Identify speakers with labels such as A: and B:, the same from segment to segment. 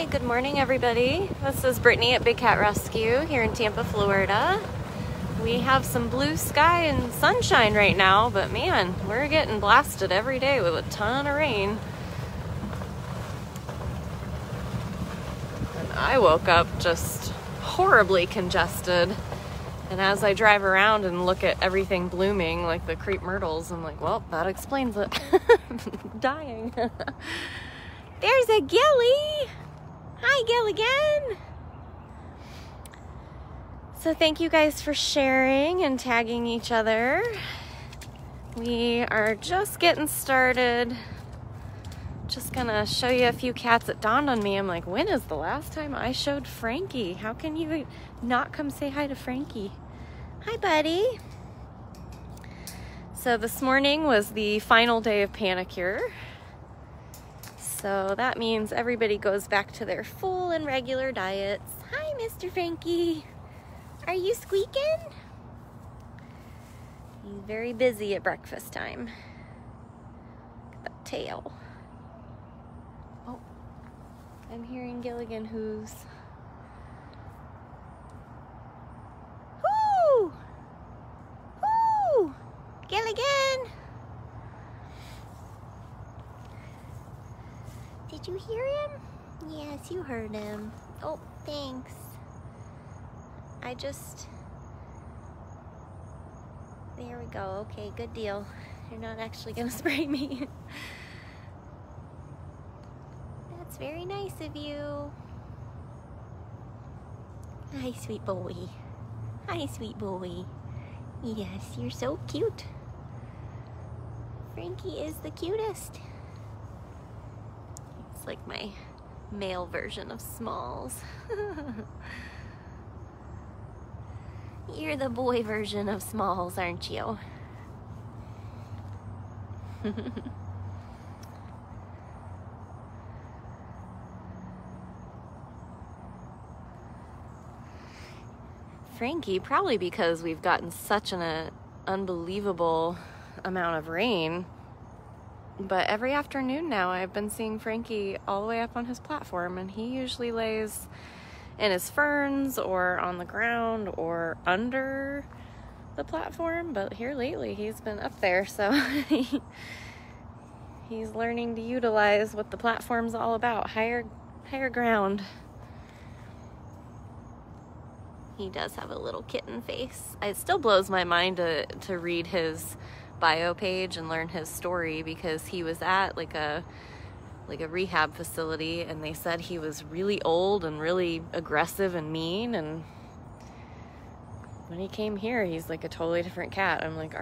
A: Good morning everybody. This is Brittany at Big Cat Rescue here in Tampa, Florida. We have some blue sky and sunshine right now, but man, we're getting blasted every day with a ton of rain. And I woke up just horribly congested. And as I drive around and look at everything blooming, like the crepe myrtles, I'm like, well, that explains it. I'm dying. There's a Gilly! Hi, Gilligan! So thank you guys for sharing and tagging each other. We are just getting started. Just gonna show you a few cats. It dawned on me, I'm like, when is the last time I showed Frankie? How can you not come say hi to Frankie? Hi, buddy. So this morning was the final day of panicure. So that means everybody goes back to their full and regular diets. Hi, Mr. Frankie. Are you squeaking? He's very busy at breakfast time. Look at that tail. Oh, I'm hearing Gilligan who's. Whoo! Whoo! Gilligan! Did you hear him? Yes, you heard him. Oh, thanks. There we go. Okay, good deal. You're not actually gonna spray me. That's very nice of you. Hi, sweet boy. Hi, sweet boy. Yes, you're so cute. Frankie is the cutest. It's like my male version of Smalls. You're the boy version of Smalls, aren't you? Frankie, probably because we've gotten such an unbelievable amount of rain, but every afternoon now I've been seeing Frankie all the way up on his platform, and he usually lays in his ferns or on the ground or under the platform, but here lately he's been up there, so he's learning to utilize what the platform's all about, higher ground. He does have a little kitten face. It still blows my mind to read his bio page and learn his story, because he was at like a rehab facility, and they said he was really old and really aggressive and mean, and when he came here he's like a totally different cat. I'm like,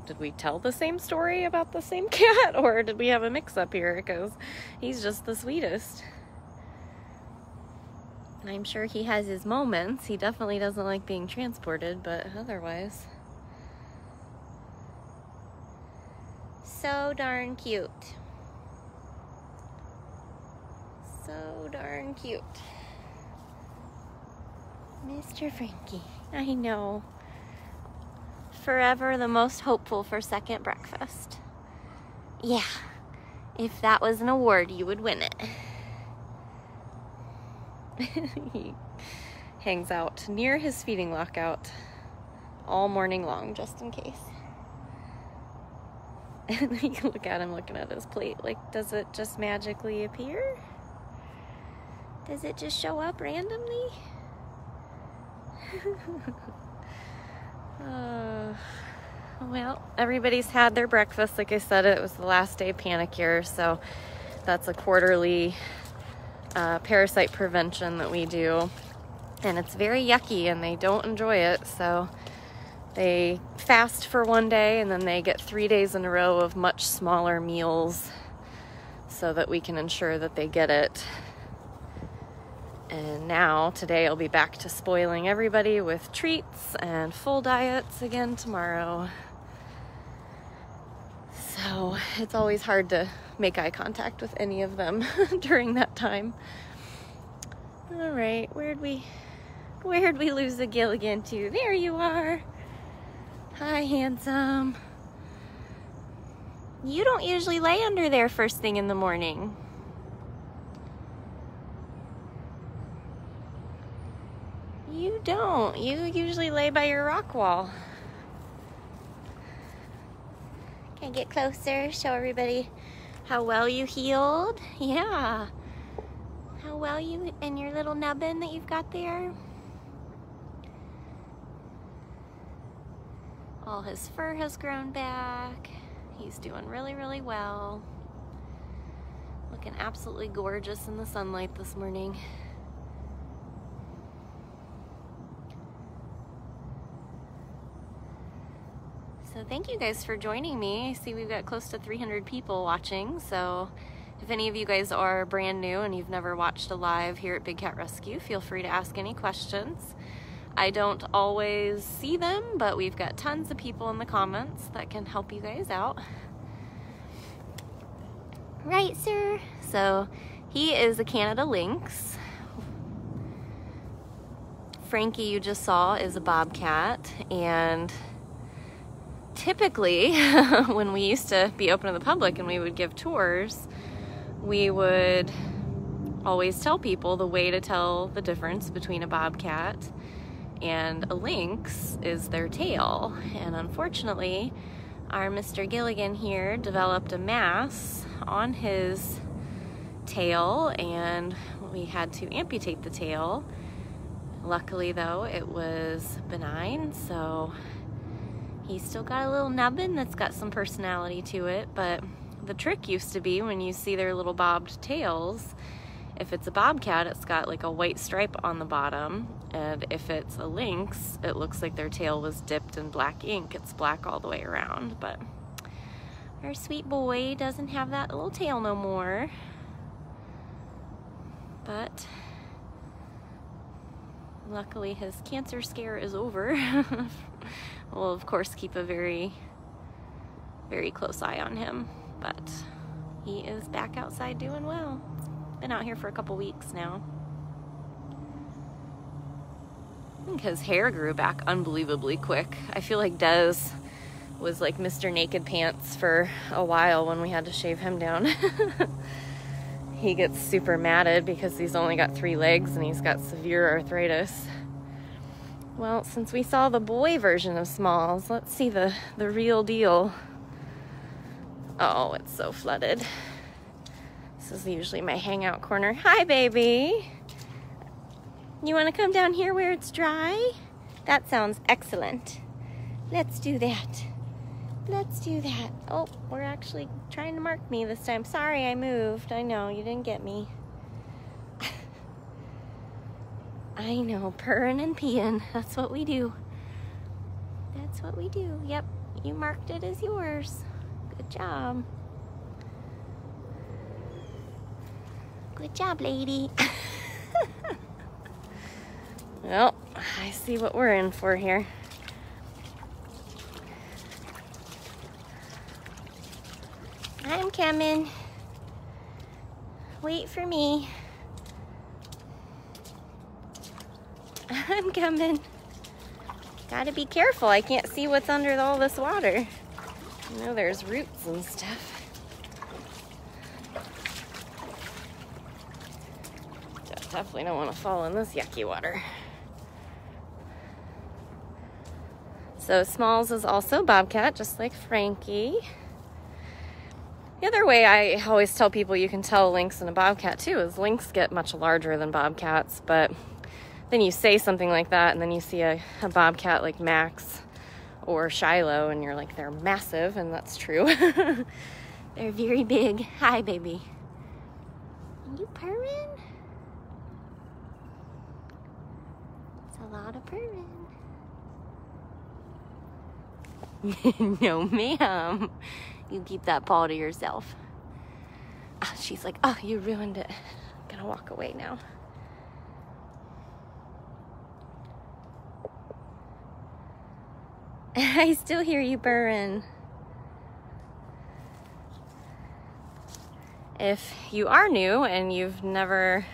A: did we tell the same story about the same cat, or did we have a mix-up here? Because he's just the sweetest. I'm sure he has his moments. He definitely doesn't like being transported, but otherwise, so darn cute. So darn cute. Mr. Frankie, I know. Forever the most hopeful for second breakfast. Yeah, if that was an award, you would win it. He hangs out near his feeding lockout all morning long, just in case. And you can look at him looking at his plate, like, does it just magically appear? Does it just show up randomly? Well, everybody's had their breakfast. Like I said, it was the last day of panicure, so that's a quarterly parasite prevention that we do, and it's very yucky and they don't enjoy it, so they fast for one day and then they get 3 days in a row of much smaller meals so that we can ensure that they get it. And now today I'll be back to spoiling everybody with treats and full diets again tomorrow. So it's always hard to make eye contact with any of them during that time. All right, where'd we lose the Gilligan to? There you are. Hi, handsome. You don't usually lay under there first thing in the morning. You don't. You usually lay by your rock wall. Can I get closer? Show everybody how well you healed. Yeah. How well you and your little nubbin that you've got there. All his fur has grown back. He's doing really, really well. Looking absolutely gorgeous in the sunlight this morning. So thank you guys for joining me. I see we've got close to 300 people watching. So if any of you guys are brand new and you've never watched a live here at Big Cat Rescue, feel free to ask any questions. I don't always see them, but we've got tons of people in the comments that can help you guys out. Right, sir? So he is a Canada Lynx. Frankie, you just saw, is a Bobcat. And typically, when we used to be open to the public and we would give tours, we would always tell people the way to tell the difference between a Bobcat and a Lynx is their tail. And unfortunately, our Mr. Gilligan here developed a mass on his tail and we had to amputate the tail. Luckily though, it was benign, so he's still got a little nubbin that's got some personality to it. But the trick used to be when you see their little bobbed tails, if it's a Bobcat, it's got like a white stripe on the bottom, and if it's a Lynx, it looks like their tail was dipped in black ink. It's black all the way around. But our sweet boy doesn't have that little tail no more. But luckily his cancer scare is over. We'll of course keep a very, very close eye on him, but he is back outside doing well. Been out here for a couple weeks now. I think his hair grew back unbelievably quick. I feel like Des was like Mr. Naked Pants for a while when we had to shave him down. He gets super matted because he's only got 3 legs and he's got severe arthritis. Well, since we saw the boy version of Smalls, let's see the real deal. Oh, it's so flooded. This is usually my hangout corner. Hi, baby. You want to come down here where it's dry? That sounds excellent. Let's do that. Let's do that. Oh, we're actually trying to mark me this time. Sorry, I moved. I know, you didn't get me. I know, purring and peeing. That's what we do. That's what we do. Yep, you marked it as yours. Good job. Good job, lady. Well, I see what we're in for here. I'm coming. Wait for me. I'm coming. Gotta be careful. I can't see what's under all this water. You know, there's roots and stuff. Definitely don't want to fall in this yucky water. So Smalls is also Bobcat, just like Frankie. The other way I always tell people you can tell a Lynx and a Bobcat too is Lynx get much larger than Bobcats, but then you say something like that and then you see a Bobcat like Max or Shiloh and you're like, they're massive, and that's true. They're very big. Hi, baby. Are you purring? It's a lot of purring. No, ma'am. You keep that paw to yourself. Ah, she's like, oh, you ruined it. I'm gonna walk away now. I still hear you purring. If you are new and you've never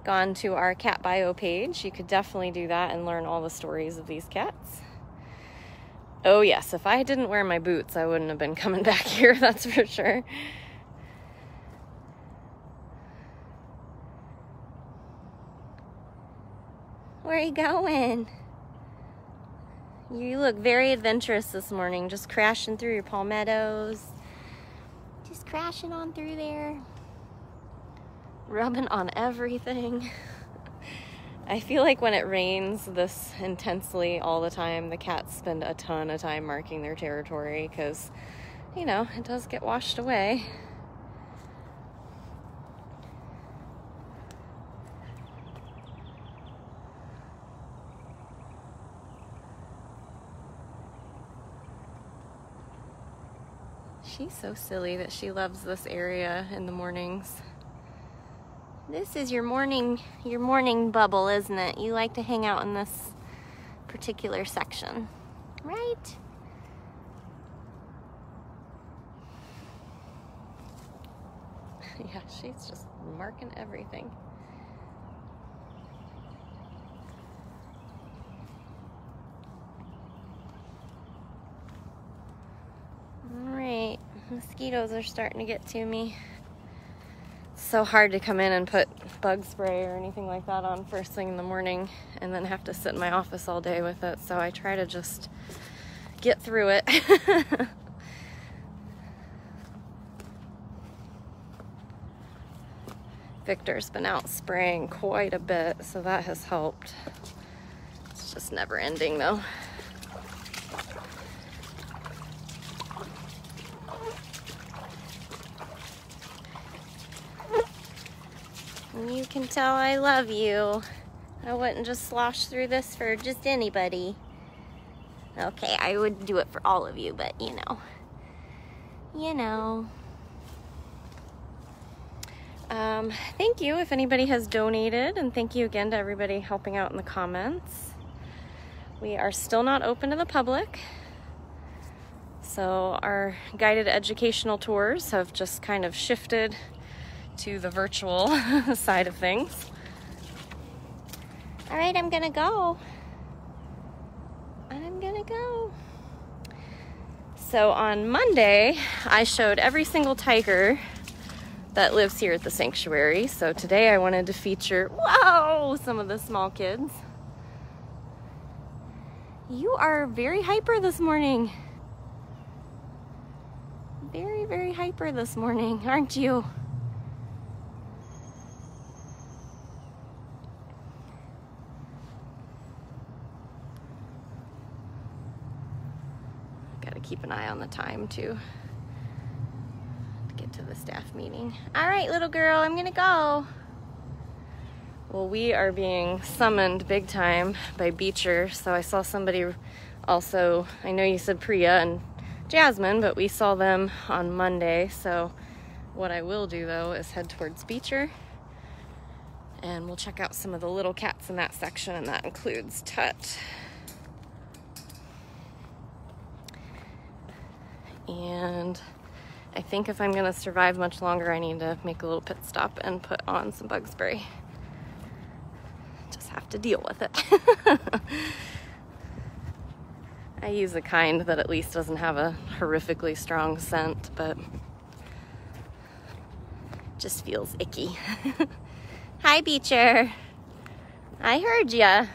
A: gone to our cat bio page, you could definitely do that and learn all the stories of these cats. Oh yes, if I didn't wear my boots, I wouldn't have been coming back here, that's for sure. We're are you going? You look very adventurous this morning, just crashing through your palmettos. Just crashing on through there. Rubbing on everything. I feel like when it rains this intensely all the time, the cats spend a ton of time marking their territory because, you know, it does get washed away. She's so silly that she loves this area in the mornings. This is your morning bubble, isn't it? You like to hang out in this particular section, right? Yeah, she's just marking everything. All right, mosquitoes are starting to get to me. It's so hard to come in and put bug spray or anything like that on first thing in the morning and then have to sit in my office all day with it, so I try to just get through it. Victor's been out spraying quite a bit, so that has helped. It's just never ending though. You can tell I love you. I wouldn't just slosh through this for just anybody. Okay, I would do it for all of you, but you know. You know. Thank you if anybody has donated, and thank you again to everybody helping out in the comments. We are still not open to the public, so our guided educational tours have just kind of shifted to the virtual side of things. All right, I'm gonna go. So on Monday, I showed every single tiger that lives here at the sanctuary. So today I wanted to feature, whoa, some of the small kids. You are very hyper this morning. Very, very hyper this morning, aren't you? Gotta keep an eye on the time too to get to the staff meeting. All right, little girl, I'm gonna go. Well, we are being summoned big time by Beecher, so I saw somebody also, I know you said Priya and Jasmine, but we saw them on Monday, so what I will do though is head towards Beecher and we'll check out some of the little cats in that section, and that includes Tut. And I think if I'm gonna survive much longer, I need to make a little pit stop and put on some bug spray. Just have to deal with it. I use a kind that at least doesn't have a horrifically strong scent, but just feels icky. Hi, Beecher. I heard ya.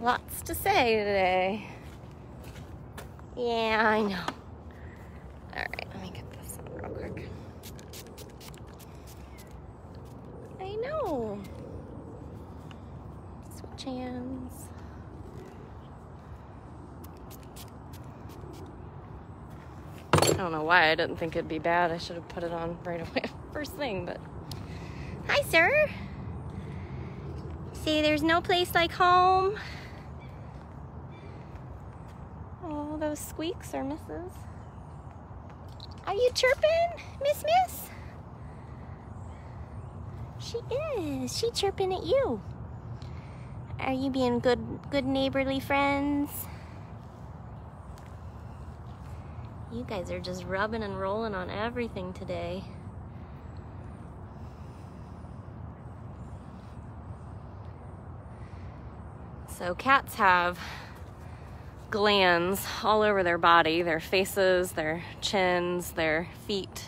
A: Lots to say today. Yeah, I know. All right, let me get this up real quick. I know. Switch hands. I don't know why I didn't think it'd be bad. I should have put it on right away first thing, but. Hi, sir. See, there's no place like home. Oh, those squeaks are misses. Are you chirping, Miss? She is. She chirping at you. Are you being good neighborly friends? You guys are just rubbing and rolling on everything today. So cats have glands all over their body, their faces, their chins, their feet.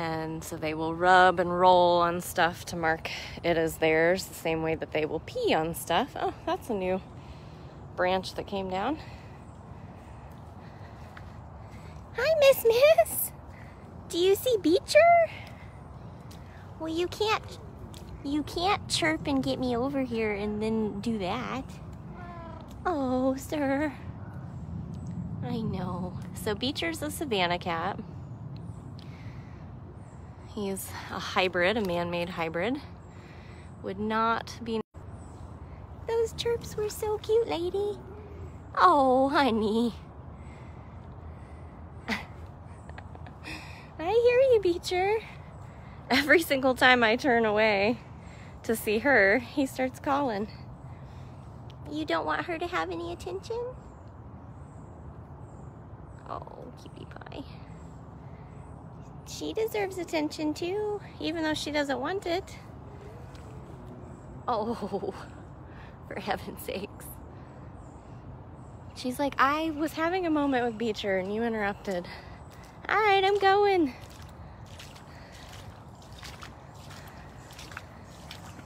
A: And so they will rub and roll on stuff to mark it as theirs, the same way that they will pee on stuff. Oh, that's a new branch that came down. Hi, Miss. Do you see Beecher? Well, you can't chirp and get me over here and then do that. Oh, sir. I know. So Beecher's a Savannah cat. He's a hybrid, a man-made hybrid. Would not be... Those chirps were so cute, lady. Oh, honey. I hear you, Beecher. Every single time I turn away to see her, he starts calling. You don't want her to have any attention? Oh, cutie pie. She deserves attention too, even though she doesn't want it. Oh, for heaven's sakes. She's like, I was having a moment with Beecher and you interrupted. All right, I'm going.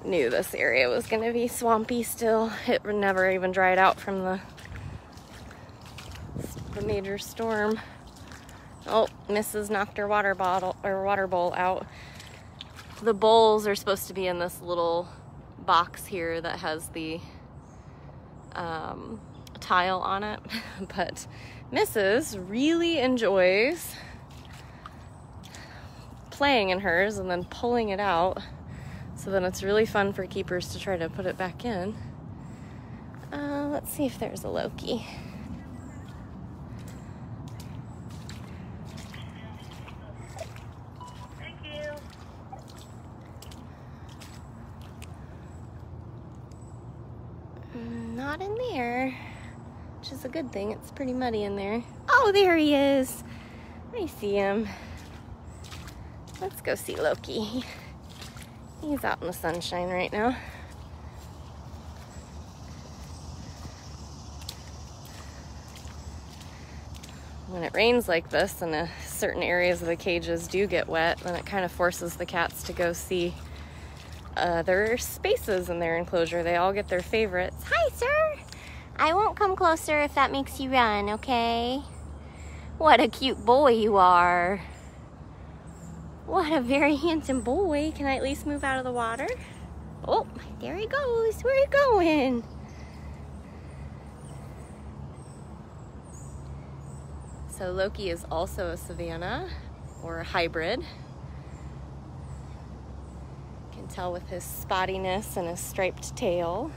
A: Knew this area was gonna be swampy still. It never even dried out from the major storm. Oh, Mrs. knocked her water bowl out. The bowls are supposed to be in this little box here that has the tile on it, but Mrs. really enjoys playing in hers and then pulling it out. So then it's really fun for keepers to try to put it back in. Let's see if there's a Loki.
B: Thank you.
A: Not in there, which is a good thing. It's pretty muddy in there. Oh, there he is. I see him. Let's go see Loki. He's out in the sunshine right now. When it rains like this and certain areas of the cages do get wet, then it kind of forces the cats to go see other spaces in their enclosure. They all get their favorites. Hi, sir. I won't come closer if that makes you run, okay? What a cute boy you are. What a very handsome boy. Can I at least move out of the water? Oh, there he goes. Where are you going? So Loki is also a Savannah, or a hybrid. You can tell with his spottiness and his striped tail.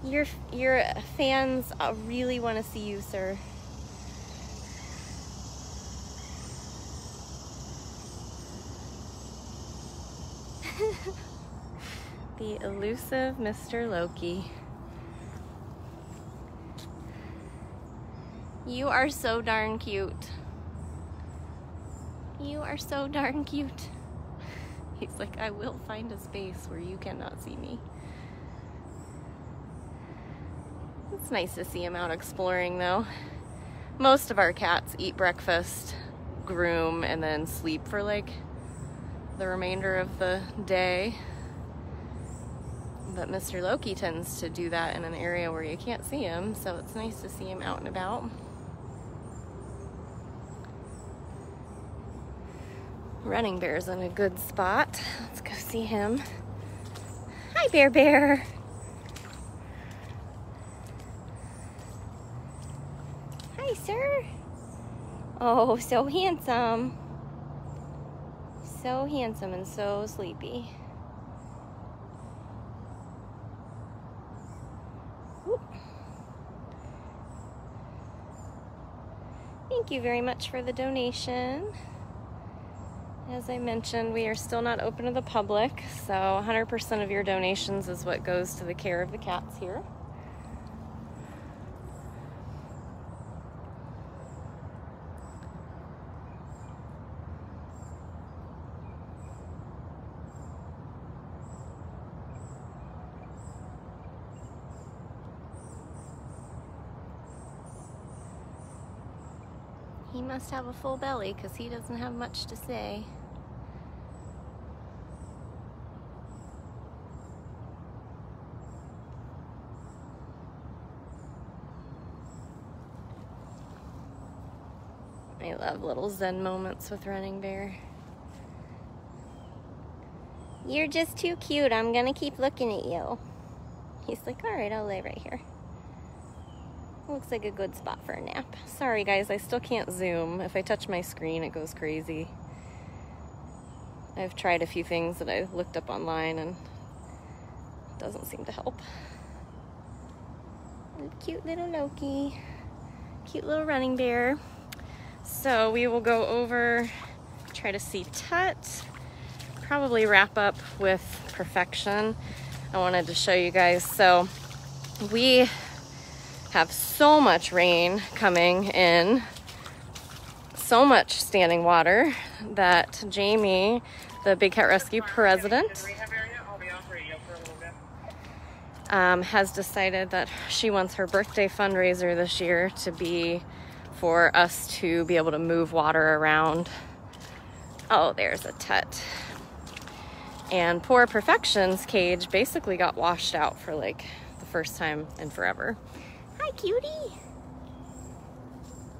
A: Your fans really want to see you, sir. The elusive Mr. Loki. You are so darn cute. You are so darn cute. He's like, I will find a space where you cannot see me. It's nice to see him out exploring though. Most of our cats eat breakfast, groom, and then sleep for like the remainder of the day. But Mr. Loki tends to do that in an area where you can't see him, so it's nice to see him out and about. Running Bear's in a good spot. Let's go see him. Hi, Bear Bear. Hi, sir. Oh, so handsome. So handsome and so sleepy. Whoop. Thank you very much for the donation. As I mentioned, we are still not open to the public, so 100% of your donations is what goes to the care of the cats here. He must have a full belly because he doesn't have much to say. I love little zen moments with Running Bear. You're just too cute. I'm gonna keep looking at you. He's like, all right, I'll lay right here. Looks like a good spot for a nap. Sorry guys, I still can't zoom. If I touch my screen, it goes crazy. I've tried a few things that I looked up online and it doesn't seem to help. Cute little Loki. Cute little Running Bear. So we will go over, try to see Tut. Probably wrap up with Perfection. I wanted to show you guys. So we have so much rain coming in, so much standing water that Jamie, the Big Cat Rescue president, has decided that she wants her birthday fundraiser this year to be for us to be able to move water around. Oh, there's a Tut. And poor Perfection's cage basically got washed out for like the first time in forever. Hi, cutie.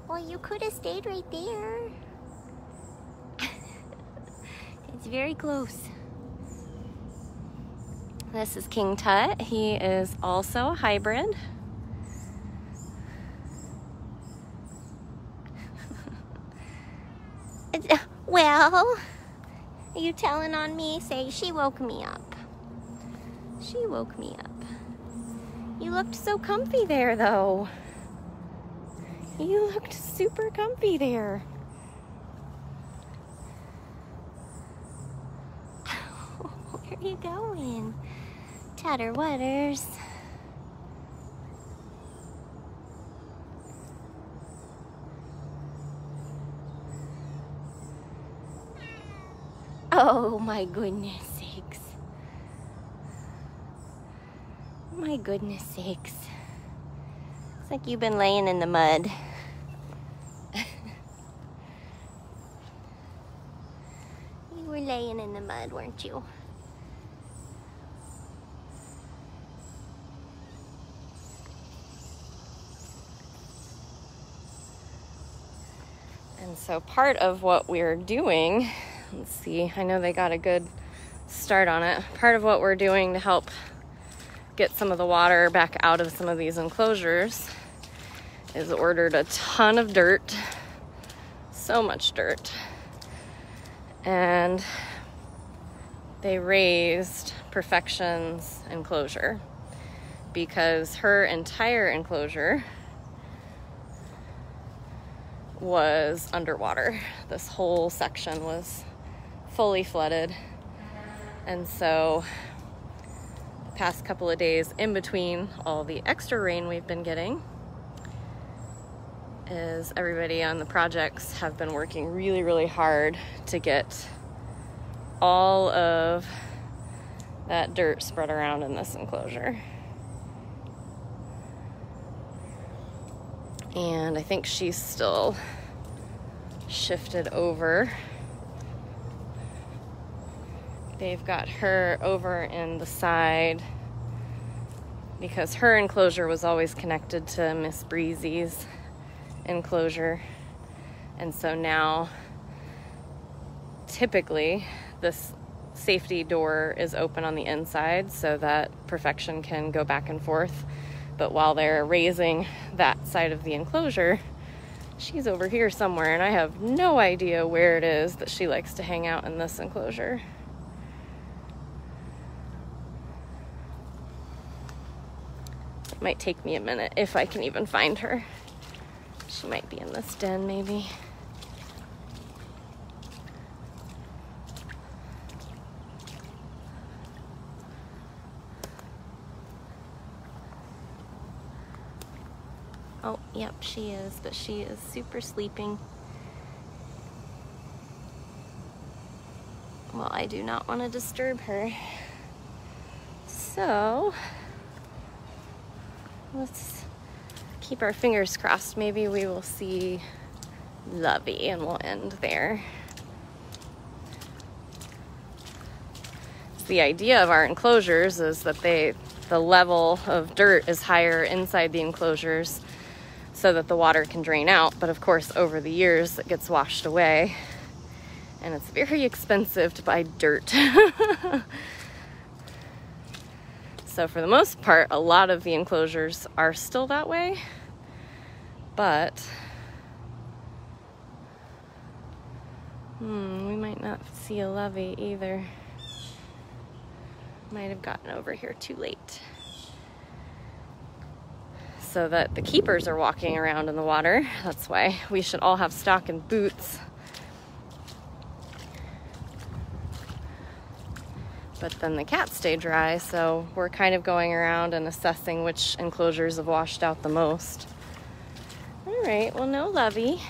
A: Well, you could have stayed right there. It's very close. This is King Tut. He is also a hybrid. Well, are you telling on me? Say, she woke me up. She woke me up. You looked so comfy there, though. You looked super comfy there. Where are you going? Tatter Waters. Oh my goodness sakes. My goodness sakes. It's like you've been laying in the mud. You were laying in the mud, weren't you? And so part of what we're doing, let's see, I know they got a good start on it. Part of what we're doing to help get some of the water back out of some of these enclosures is ordered a ton of dirt. So much dirt. And they raised Perfection's enclosure because her entire enclosure was underwater. This whole section was fully flooded. And so the past couple of days in between all the extra rain we've been getting is everybody on the projects have been working really, really hard to get all of that dirt spread around in this enclosure. And I think she's still shifted over. They've got her over in the side because her enclosure was always connected to Miss Breezy's enclosure. And so now, typically, this safety door is open on the inside so that Perfection can go back and forth. But while they're raising that side of the enclosure, she's over here somewhere, and I have no idea where it is that she likes to hang out in this enclosure. It might take me a minute if I can even find her. She might be in this den, maybe. Oh, yep, she is, but she is super sleeping. Well, I do not want to disturb her. So, let's keep our fingers crossed. Maybe we will see Lovey and we'll end there. The idea of our enclosures is that the level of dirt is higher inside the enclosures so that the water can drain out. But of course, over the years, it gets washed away, and it's very expensive to buy dirt. So for the most part, a lot of the enclosures are still that way, but we might not see a levee either. Might have gotten over here too late. So that the keepers are walking around in the water. That's why we should all have stock and boots. But then the cats stay dry, so we're kind of going around and assessing which enclosures have washed out the most. All right, well, no levee.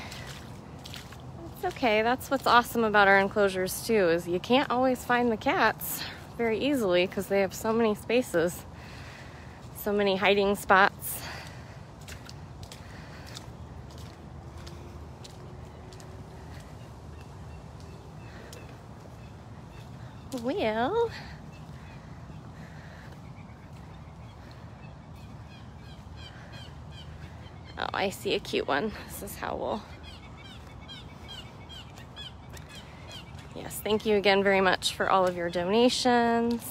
A: It's okay. That's what's awesome about our enclosures too, is you can't always find the cats very easily because they have so many spaces, so many hiding spots. Well, oh, I see a cute one. This is how we'll... Yes, thank you again very much for all of your donations.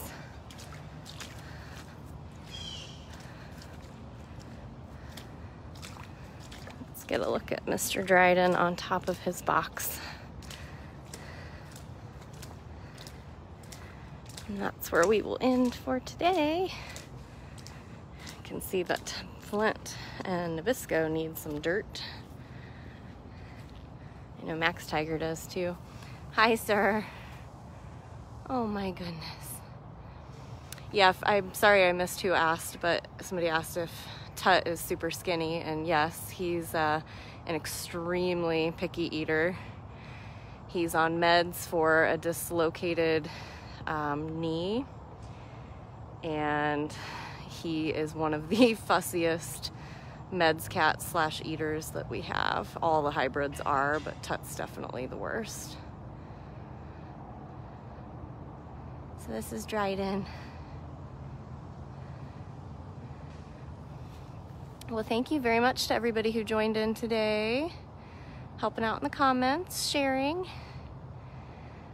A: Let's get a look at Mr. Dryden on top of his box. And that's where we will end for today. You can see that Flint and Nabisco need some dirt. I know Max Tiger does too. Hi, sir. Oh my goodness. Yeah, I'm sorry I missed who asked, but somebody asked if Tut is super skinny, and yes, he's an extremely picky eater. He's on meds for a dislocated knee, and he is one of the fussiest meds cat / eaters that we have. All the hybrids are, but Tut's definitely the worst. So this is Dryden. Well, thank you very much to everybody who joined in today, helping out in the comments, sharing.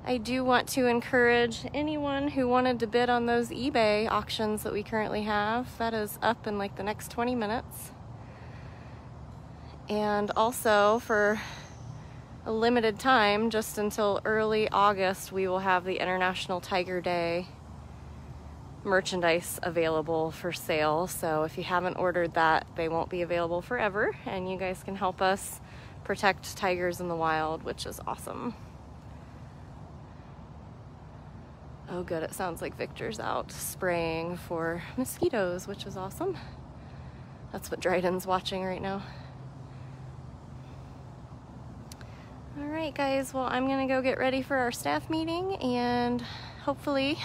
A: I do want to encourage anyone who wanted to bid on those eBay auctions that we currently have. That is up in like the next 20 minutes. And also for a limited time, just until early August, we will have the International Tiger Day merchandise available for sale. So if you haven't ordered that, they won't be available forever, and you guys can help us protect tigers in the wild, which is awesome. Oh good, it sounds like Victor's out spraying for mosquitoes, which is awesome. That's what Dryden's watching right now. All right, guys, well, I'm gonna go get ready for our staff meeting, and hopefully,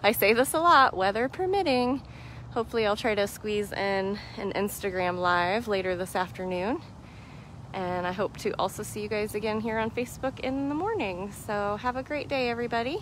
A: I say this a lot, weather permitting, hopefully I'll try to squeeze in an Instagram live later this afternoon. And I hope to also see you guys again here on Facebook in the morning. So have a great day, everybody.